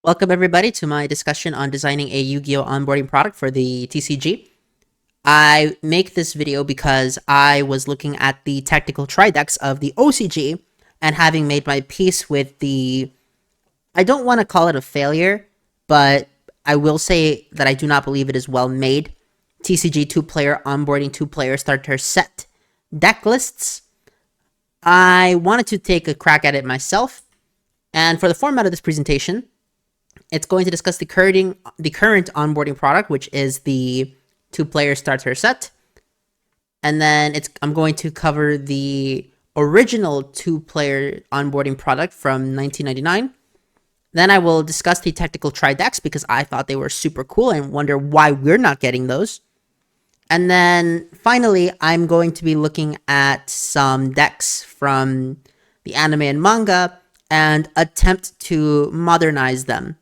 Welcome everybody to my discussion on designing a Yu-Gi-Oh! Onboarding product for the TCG. I make this video because I was looking at the technical decks of the OCG and having made my peace with I don't want to call it a failure, but I will say that I do not believe it is well made. TCG 2-player onboarding 2-player starter set deck lists. I wanted to take a crack at it myself, and for the format of this presentation, it's going to discuss the current onboarding product, which is the 2-player starter set. And then I'm going to cover the original 2-player onboarding product from 1999. Then I will discuss the technical decks because I thought they were super cool and wonder why we're not getting those. And then finally, I'm going to be looking at some decks from the anime and manga and attempt to modernize them.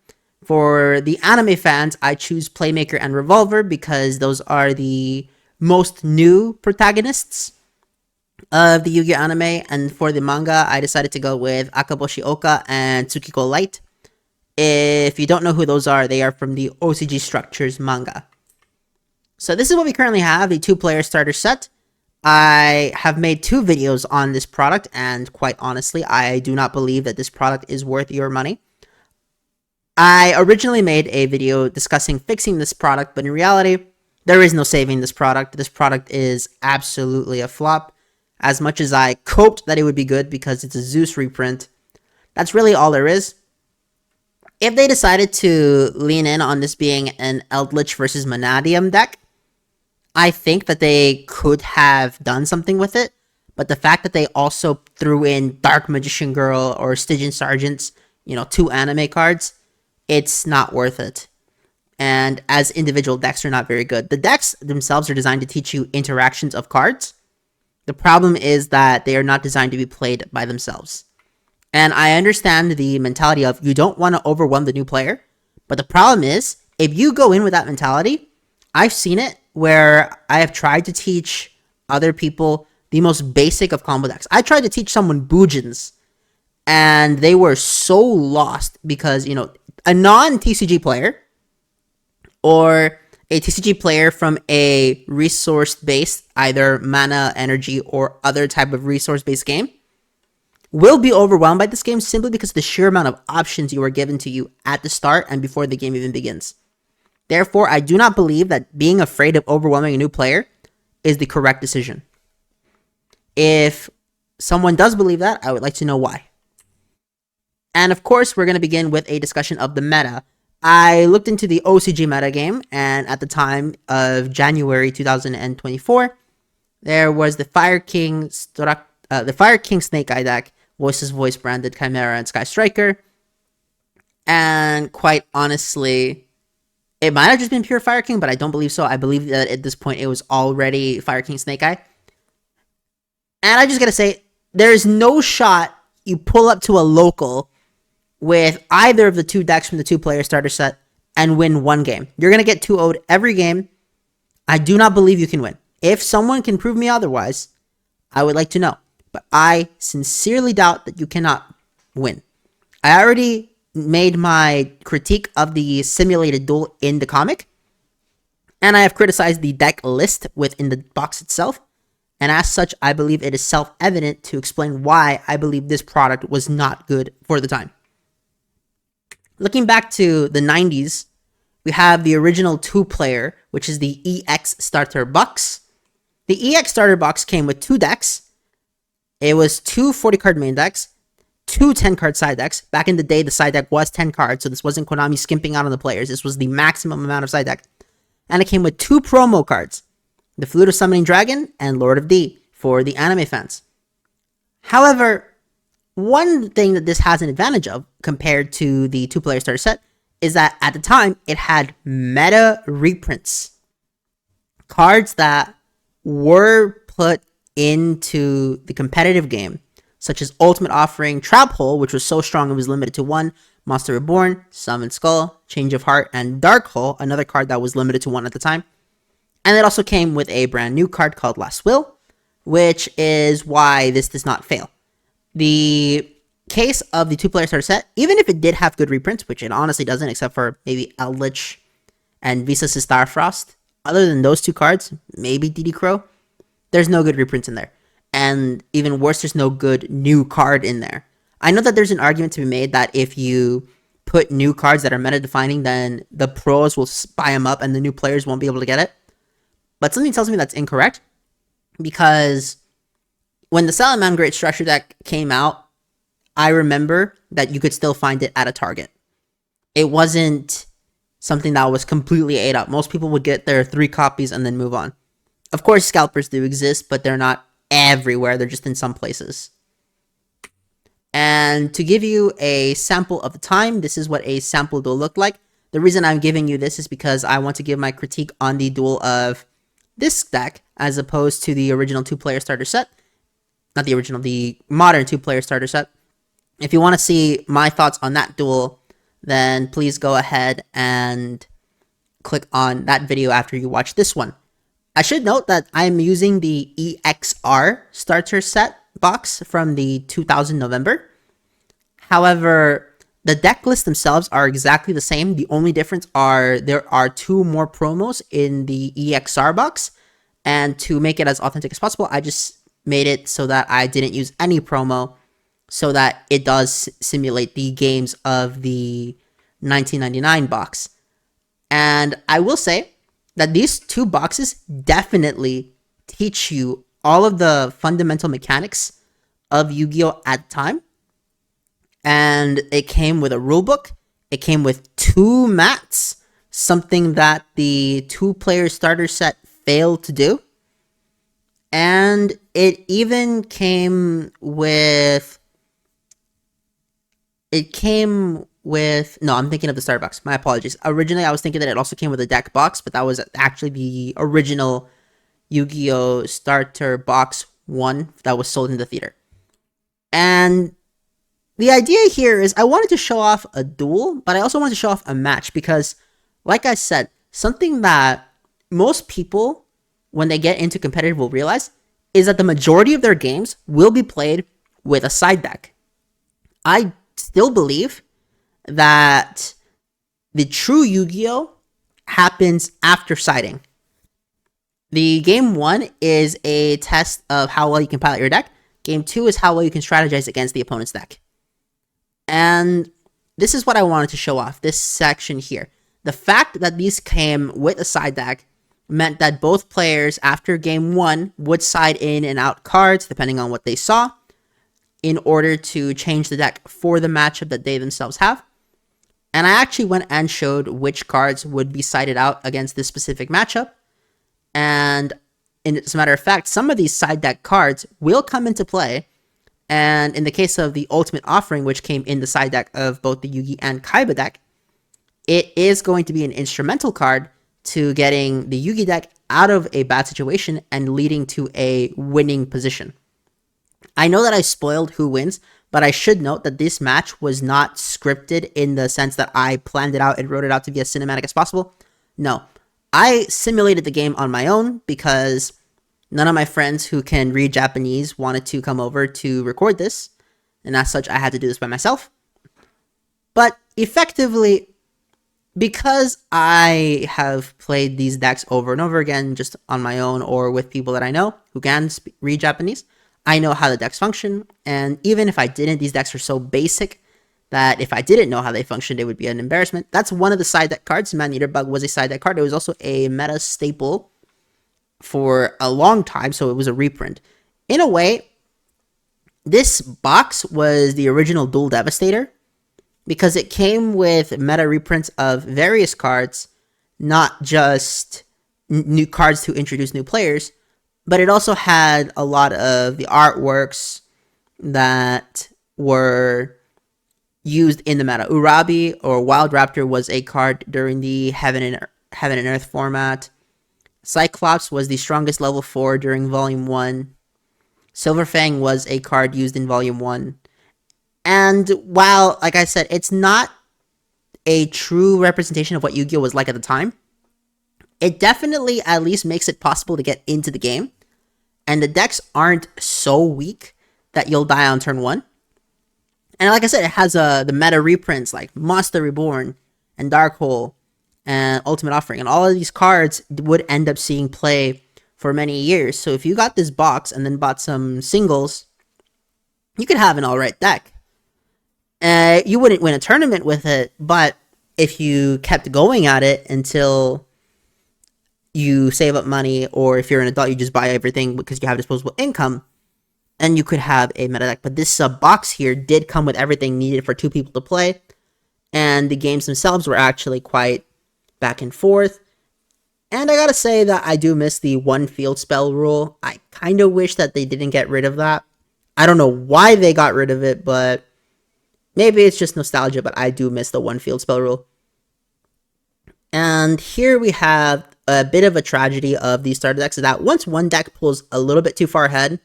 For the anime fans, I choose Playmaker and Revolver because those are the most new protagonists of the Yu-Gi-Oh! Anime. And for the manga, I decided to go with Akaboshi Oka and Tsukiko Light. If you don't know who those are, they are from the OCG Structures manga. So this is what we currently have, the 2-player starter set. I have made 2 videos on this product, and quite honestly, I do not believe that this product is worth your money. I originally made a video discussing fixing this product, but in reality, there is no saving this product. This product is absolutely a flop. As much as I hoped that it would be good because it's a Zeus reprint, that's really all there is. If they decided to lean in on this being an Eldritch versus Monadium deck, I think that they could have done something with it, but the fact that they also threw in Dark Magician Girl or Stygian Sergeants, 2 anime cards, it's not worth it. And as individual decks are not very good. The decks themselves are designed to teach you interactions of cards. The problem is that they are not designed to be played by themselves. And I understand the mentality of you don't want to overwhelm the new player, but the problem is if you go in with that mentality, I've seen it where I have tried to teach other people the most basic of combo decks. I tried to teach someone Bujins, and they were so lost because, a non-TCG player or a TCG player from a resource-based, either mana, energy, or other type of resource-based game will be overwhelmed by this game simply because of the sheer amount of options you are given to you at the start and before the game even begins. Therefore, I do not believe that being afraid of overwhelming a new player is the correct decision. If someone does believe that, I would like to know why. And of course, we're going to begin with a discussion of the meta. I looked into the OCG meta game, and at the time of January 2024, there was the Fire King Snake Eye deck, Voices Voice branded Chimera and Sky Striker. And quite honestly, it might have just been pure Fire King, but I don't believe so. I believe that at this point it was already Fire King Snake Eye. And I just gotta say, there is no shot you pull up to a local with either of the 2 decks from the 2-player starter set and win 1 game. You're going to get 2-0'd every game. I do not believe you can win. If someone can prove me otherwise, I would like to know. But I sincerely doubt that you cannot win. I already made my critique of the simulated duel in the comic, and I have criticized the deck list within the box itself. And as such, I believe it is self-evident to explain why I believe this product was not good for the time. Looking back to the 90s, we have the original 2-player, which is the EX Starter Box. The EX Starter Box came with 2 decks. It was 2 40-card main decks, 2 10-card side decks. Back in the day, the side deck was 10 cards, so this wasn't Konami skimping out on the players. This was the maximum amount of side deck. And it came with 2 promo cards, the Flute of Summoning Dragon and Lord of D for the anime fans. However, one thing that this has an advantage of compared to the 2-player starter set is that at the time it had meta reprints. Cards that were put into the competitive game, such as Ultimate Offering, Trap Hole, which was so strong it was limited to 1, Monster Reborn, Summon Skull, Change of Heart, and Dark Hole, another card that was limited to 1 at the time. And it also came with a brand new card called Last Will, which is why this does not fail. The case of the 2-player starter set, even if it did have good reprints, which it honestly doesn't, except for maybe Eldritch and Visas Starfrost, other than those 2 cards, maybe DD Crow, there's no good reprints in there. And even worse, there's no good new card in there. I know that there's an argument to be made that if you put new cards that are meta defining, then the pros will buy them up and the new players won't be able to get it. But something tells me that's incorrect, because when the Salamander Great Structure deck came out, I remember that you could still find it at a Target. It wasn't something that was completely ate up. Most people would get their 3 copies and then move on. Of course, scalpers do exist, but they're not everywhere. They're just in some places. And to give you a sample of the time, this is what a sample duel looked like. The reason I'm giving you this is because I want to give my critique on the duel of this deck as opposed to the original 2-player starter set. Not the original, the modern 2-player starter set. If you want to see my thoughts on that duel, then please go ahead and click on that video after you watch this one. I should note that I'm using the EXR starter set box from the 2000 November. However, the deck lists themselves are exactly the same. The only difference are there are 2 more promos in the EXR box. And to make it as authentic as possible, I just made it so that I didn't use any promo, so that it does simulate the games of the 1999 box. And I will say that these 2 boxes definitely teach you all of the fundamental mechanics of Yu-Gi-Oh! At the time. And it came with a rulebook. It came with 2 mats, something that the 2-player starter set failed to do. And it even came with... No, I'm thinking of the starter box. My apologies. Originally, I was thinking that it also came with a deck box, but that was actually the original Yu-Gi-Oh! Starter Box 1 that was sold in the theater. And the idea here is I wanted to show off a duel, but I also wanted to show off a match because, like I said, something that most people, when they get into competitive, will realize is that the majority of their games will be played with a side deck. I still believe that the true Yu-Gi-Oh! Happens after siding. The game 1 is a test of how well you can pilot your deck. Game 2 is how well you can strategize against the opponent's deck. And this is what I wanted to show off, this section here. The fact that these came with a side deck meant that both players after game 1 would side in and out cards depending on what they saw in order to change the deck for the matchup that they themselves have. And I actually went and showed which cards would be sided out against this specific matchup. And as a matter of fact, some of these side deck cards will come into play. And in the case of the Ultimate Offering, which came in the side deck of both the Yugi and Kaiba deck, it is going to be an instrumental card to getting the Yugi deck out of a bad situation and leading to a winning position. I know that I spoiled who wins, but I should note that this match was not scripted in the sense that I planned it out and wrote it out to be as cinematic as possible. No, I simulated the game on my own because none of my friends who can read Japanese wanted to come over to record this, and as such, I had to do this by myself. But effectively, because I have played these decks over and over again just on my own or with people that I know who can read Japanese, I know how the decks function, and even if I didn't, these decks are so basic that if I didn't know how they functioned, it would be an embarrassment. That's one of the side deck cards. Man-Eater Bug was a side deck card. It was also a meta staple for a long time, so it was a reprint. In a way, this box was the original Duel Devastator because it came with meta reprints of various cards, not just new cards to introduce new players, but it also had a lot of the artworks that were used in the meta. Urabi or Wild Raptor was a card during the Heaven and Earth format. Cyclops was the strongest level 4 during Volume 1. Silverfang was a card used in Volume 1. And while, like I said, it's not a true representation of what Yu-Gi-Oh! Was like at the time, it definitely at least makes it possible to get into the game. And the decks aren't so weak that you'll die on turn 1. And like I said, it has the meta reprints like Monster Reborn and Dark Hole and Ultimate Offering, and all of these cards would end up seeing play for many years. So if you got this box and then bought some singles, you could have an alright deck. You wouldn't win a tournament with it, but if you kept going at it until you save up money, or if you're an adult, you just buy everything because you have disposable income, and you could have a meta deck. But this box here did come with everything needed for two people to play, and the games themselves were actually quite back and forth. And I gotta say that I do miss the one field spell rule. I kind of wish that they didn't get rid of that. I don't know why they got rid of it, but maybe it's just nostalgia, but I do miss the one field spell rule. And here we have a bit of a tragedy of these starter decks, is that once one deck pulls a little bit too far ahead,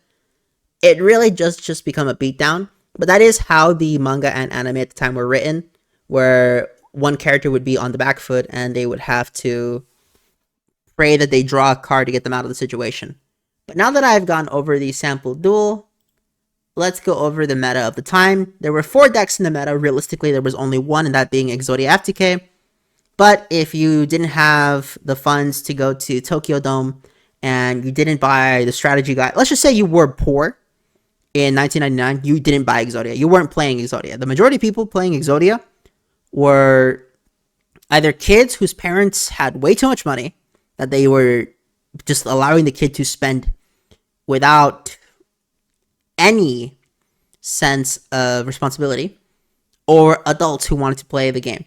it really just become a beatdown. But that is how the manga and anime at the time were written, where one character would be on the back foot and they would have to pray that they draw a card to get them out of the situation. But now that I've gone over the sample duel, let's go over the meta of the time. There were 4 decks in the meta. Realistically, there was only one, and that being Exodia FTK. But if you didn't have the funds to go to Tokyo Dome and you didn't buy the strategy guide, let's just say you were poor in 1999, you didn't buy Exodia. You weren't playing Exodia. The majority of people playing Exodia were either kids whose parents had way too much money that they were just allowing the kid to spend without any sense of responsibility, or adults who wanted to play the game.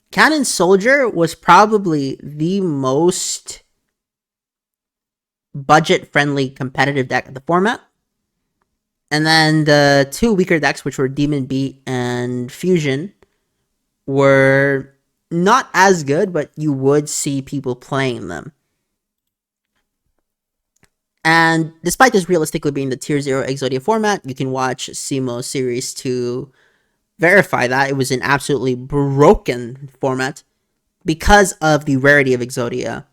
Cannon Soldier was probably the most budget-friendly competitive deck of the format. And then the 2 weaker decks, which were Demon Beat and Fusion, were not as good, but you would see people playing them. And despite this realistically being the Tier 0 Exodia format, you can watch Simo's series to verify that it was an absolutely broken format because of the rarity of Exodia.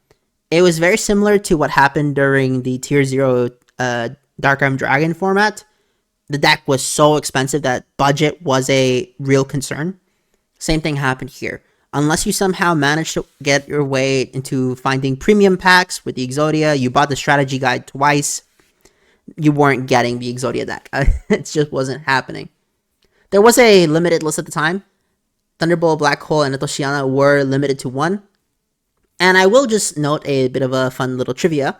It was very similar to what happened during the Tier 0 Dark Arm Dragon format. The deck was so expensive that budget was a real concern. Same thing happened here. Unless you somehow managed to get your way into finding premium packs with the Exodia, you bought the strategy guide twice, you weren't getting the Exodia deck. It just wasn't happening. There was a limited list at the time. Thunderbolt, Black Hole, and Atoshiana were limited to 1. And I will just note a bit of a fun little trivia.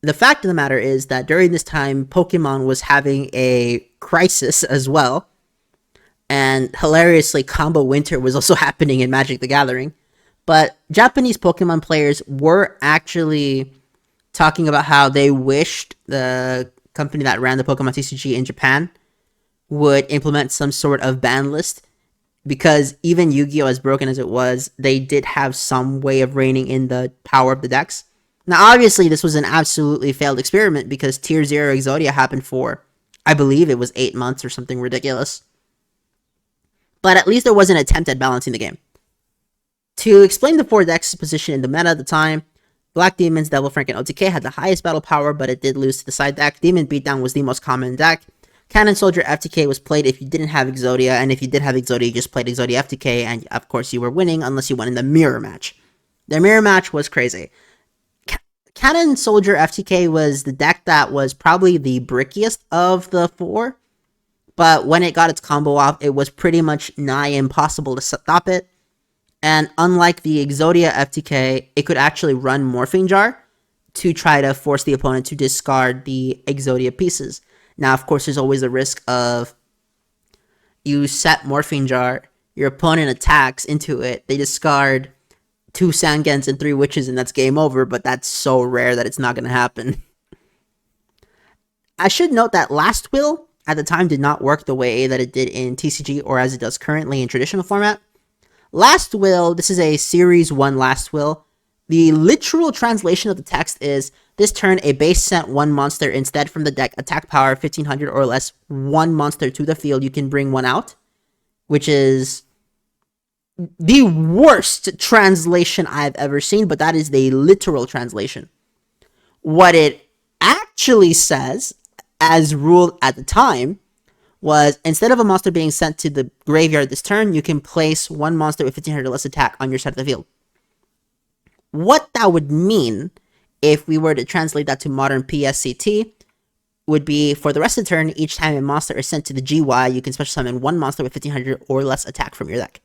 The fact of the matter is that during this time, Pokemon was having a crisis as well. And hilariously, Combo Winter was also happening in Magic the Gathering. But Japanese Pokemon players were actually talking about how they wished the company that ran the Pokemon TCG in Japan would implement some sort of ban list, because even Yu-Gi-Oh! As broken as it was, they did have some way of reining in the power of the decks. Now, obviously, this was an absolutely failed experiment because Tier 0 Exodia happened for, I believe it was 8 months or something ridiculous. But at least there was an attempt at balancing the game. To explain the 4 decks' position in the meta at the time, Black Demons, Devil Frank, and OTK had the highest battle power, but it did lose to the side deck. Demon Beatdown was the most common deck. Cannon Soldier FTK was played if you didn't have Exodia, and if you did have Exodia, you just played Exodia FTK, and of course you were winning unless you won in the mirror match. The mirror match was crazy. Cannon Soldier FTK was the deck that was probably the brickiest of the 4, but when it got its combo off, it was pretty much nigh impossible to stop it. And unlike the Exodia FTK, it could actually run Morphing Jar to try to force the opponent to discard the Exodia pieces. Now, of course, there's always the risk of you set Morphing Jar, your opponent attacks into it, they discard 2 Sangens and 3 Witches, and that's game over, but that's so rare that it's not going to happen. I should note that Last Will at the time did not work the way that it did in TCG or as it does currently in traditional format. Last Will, this is a Series 1 Last Will. The literal translation of the text is, this turn a base sent 1 monster instead from the deck, attack power 1500 or less, 1 monster to the field, you can bring 1 out. Which is the worst translation I've ever seen, but that is the literal translation. What it actually says, as ruled at the time, was instead of a monster being sent to the graveyard this turn, you can place one monster with 1500 less attack on your side of the field. What that would mean, if we were to translate that to modern PSCT, would be for the rest of the turn, each time a monster is sent to the GY, you can special summon one monster with 1500 or less attack from your deck.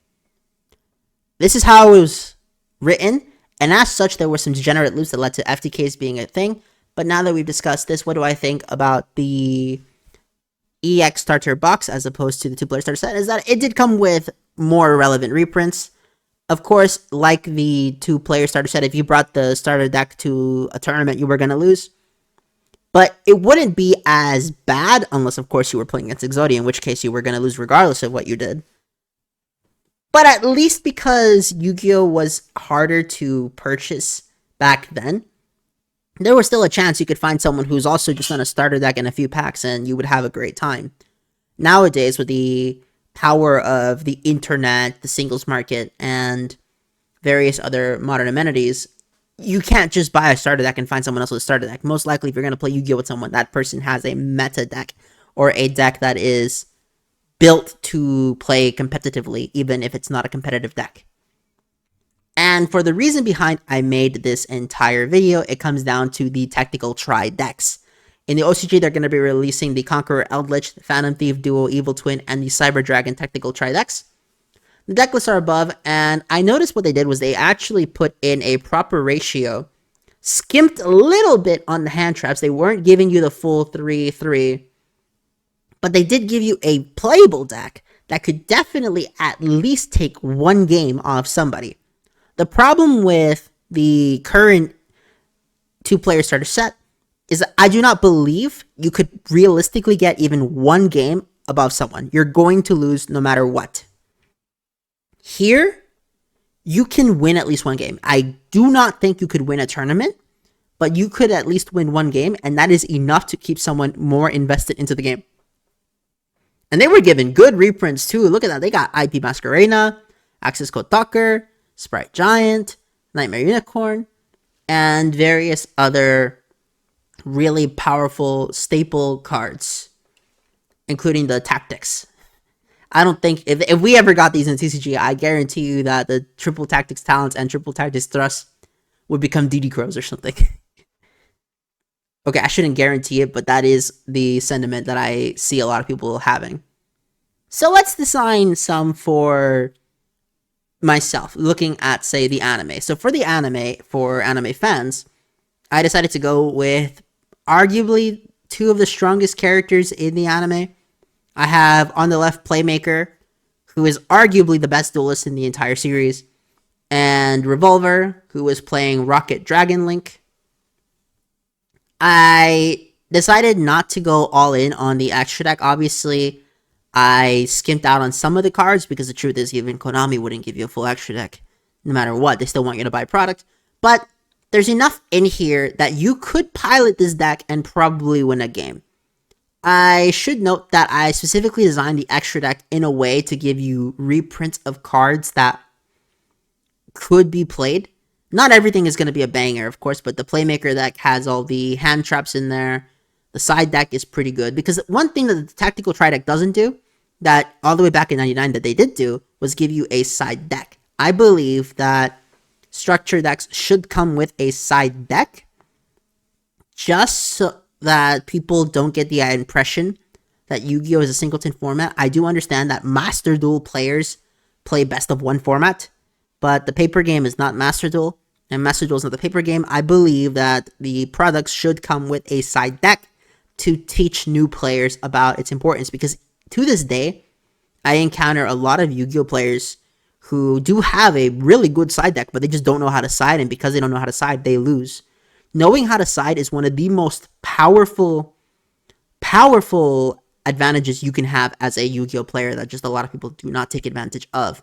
This is how it was written, and as such, there were some degenerate loops that led to FTKs being a thing. But now that we've discussed this, what do I think about the EX starter box as opposed to the 2-player starter set? Is that it did come with more relevant reprints. Of course, like the 2-player starter set, if you brought the starter deck to a tournament, you were going to lose. But it wouldn't be as bad unless, of course, you were playing against Exodia, in which case you were going to lose regardless of what you did. But at least because Yu-Gi-Oh! Was harder to purchase back then, there was still a chance you could find someone who's also just on a starter deck and a few packs, and you would have a great time. Nowadays, with the power of the internet, the singles market, and various other modern amenities, you can't just buy a starter deck and find someone else with a starter deck. Most likely, if you're going to play Yu-Gi-Oh! With someone, that person has a meta deck or a deck that is built to play competitively, even if it's not a competitive deck. And for the reason behind I made this entire video, it comes down to the technical try decks. In the OCG, they're going to be releasing the Conqueror Eldritch, the Phantom Thief Duo Evil Twin, and the Cyber Dragon technical try decks. The deck lists are above, and I noticed what they did was they actually put in a proper ratio, skimped a little bit on the hand traps. They weren't giving you the full 3-3, but they did give you a playable deck that could definitely at least take one game off somebody. The problem with the current 2-player starter set is that I do not believe you could realistically get even one game above someone. You're going to lose no matter what. Here, you can win at least one game. I do not think you could win a tournament, but you could at least win one game, and that is enough to keep someone more invested into the game. And they were given good reprints too. Look at that. They got IP Masquerena, Access Code Talker, Sprite Giant, Nightmare Unicorn, and various other really powerful staple cards, including the Tactics. I don't think, if we ever got these in TCG, I guarantee you that the Triple Tactics Talents and Triple Tactics Thrust would become DD Crows or something. Okay, I shouldn't guarantee it, but that is the sentiment that I see a lot of people having. So let's design some for myself, looking at, say, the anime. So for the anime, for anime fans, I decided to go with arguably two of the strongest characters in the anime. I have on the left Playmaker, who is arguably the best duelist in the entire series, and Revolver, who is playing Rocket Dragon Link. I decided not to go all in on the extra deck. Obviously, I skimped out on some of the cards because the truth is even Konami wouldn't give you a full extra deck. No matter what, they still want you to buy product. But there's enough in here that you could pilot this deck and probably win a game. I should note that I specifically designed the extra deck in a way to give you reprints of cards that could be played. Not everything is going to be a banger, of course, but the Playmaker deck has all the hand traps in there. The side deck is pretty good, because one thing that the Tactical Tri deck doesn't do, that all the way back in 99 that they did do, was give you a side deck. I believe that structure decks should come with a side deck, just so that people don't get the impression that Yu-Gi-Oh! Is a singleton format. I do understand that Master Duel players play best of one format, but the paper game is not Master Duel, and Master Duel is not the paper game. I believe that the products should come with a side deck to teach new players about its importance, because to this day, I encounter a lot of Yu-Gi-Oh! Players who do have a really good side deck, but they just don't know how to side, and because they don't know how to side, they lose. Knowing how to side is one of the most powerful advantages you can have as a Yu-Gi-Oh! Player that just a lot of people do not take advantage of.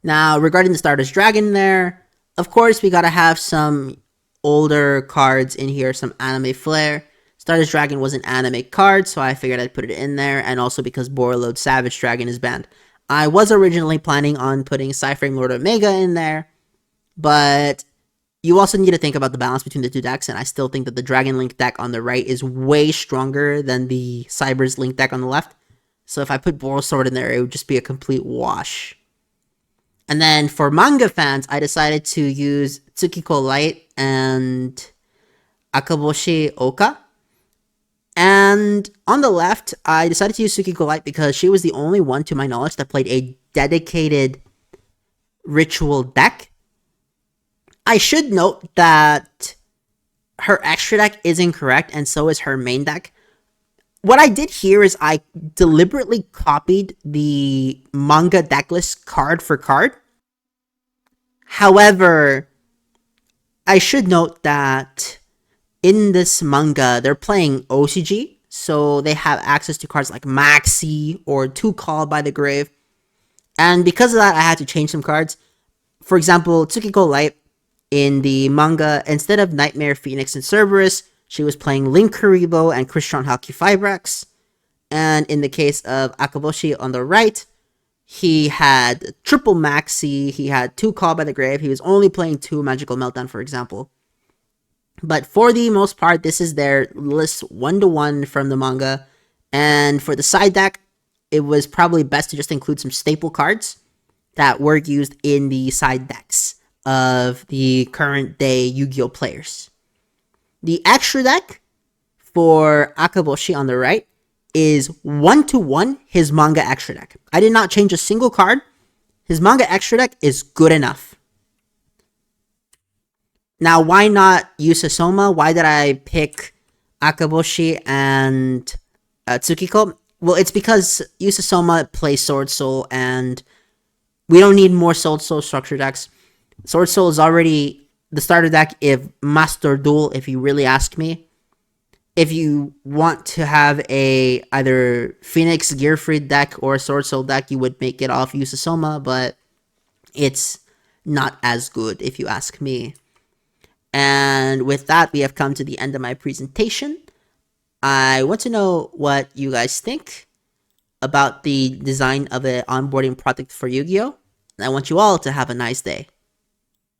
Now, regarding the Stardust Dragon there, of course, we gotta have some older cards in here, some anime flair. Stardust Dragon was an anime card, so I figured I'd put it in there, and also because Borreload Savage Dragon is banned. I was originally planning on putting Cyframe Lord Omega in there, but You also need to think about the balance between the two decks, and I still think that the Dragon Link deck on the right is way stronger than the Cyber's Link deck on the left. So if I put Boral Sword in there, it would just be a complete wash. And then for manga fans, I decided to use Tsukiko Light and Akaboshi Oka. And on the left, I decided to use Tsukiko Light because she was the only one, to my knowledge, that played a dedicated ritual deck. I should note that her extra deck is incorrect, and so is her main deck. What I did here is I deliberately copied the manga deck list card for card. However, I should note that in this manga, they're playing OCG, so they have access to cards like Maxi or Two Called by the Grave. And because of that, I had to change some cards. For example, Tsukiko Light in the manga, instead of Nightmare, Phoenix, and Cerberus, she was playing Link Kuribo and Crystron Halki Fibrax. And in the case of Akaboshi on the right, he had triple Maxi, he had Two Called by the Grave, he was only playing 2 Magical Meltdown, for example. But for the most part, this is their list 1-to-1 from the manga. And for the side deck, it was probably best to just include some staple cards that were used in the side decks of the current day Yu-Gi-Oh players. The extra deck for Akaboshi on the right is 1-to-1 his manga extra deck. I did not change a single card. His manga extra deck is good enough. Now, why not Yusasoma? Why did I pick Akaboshi and Tsukiko? Well, it's because Yusasoma plays Sword Soul, and we don't need more Sword Soul structure decks. Sword Soul is already the starter deck if Master Duel, if you really ask me. If you want to have a either Phoenix Gearfried deck or a Sword Soul deck, you would make it off Yusasoma, but it's not as good if you ask me. And with that, we have come to the end of my presentation. I want to know what you guys think about the design of an onboarding product for Yu-Gi-Oh! And I want you all to have a nice day.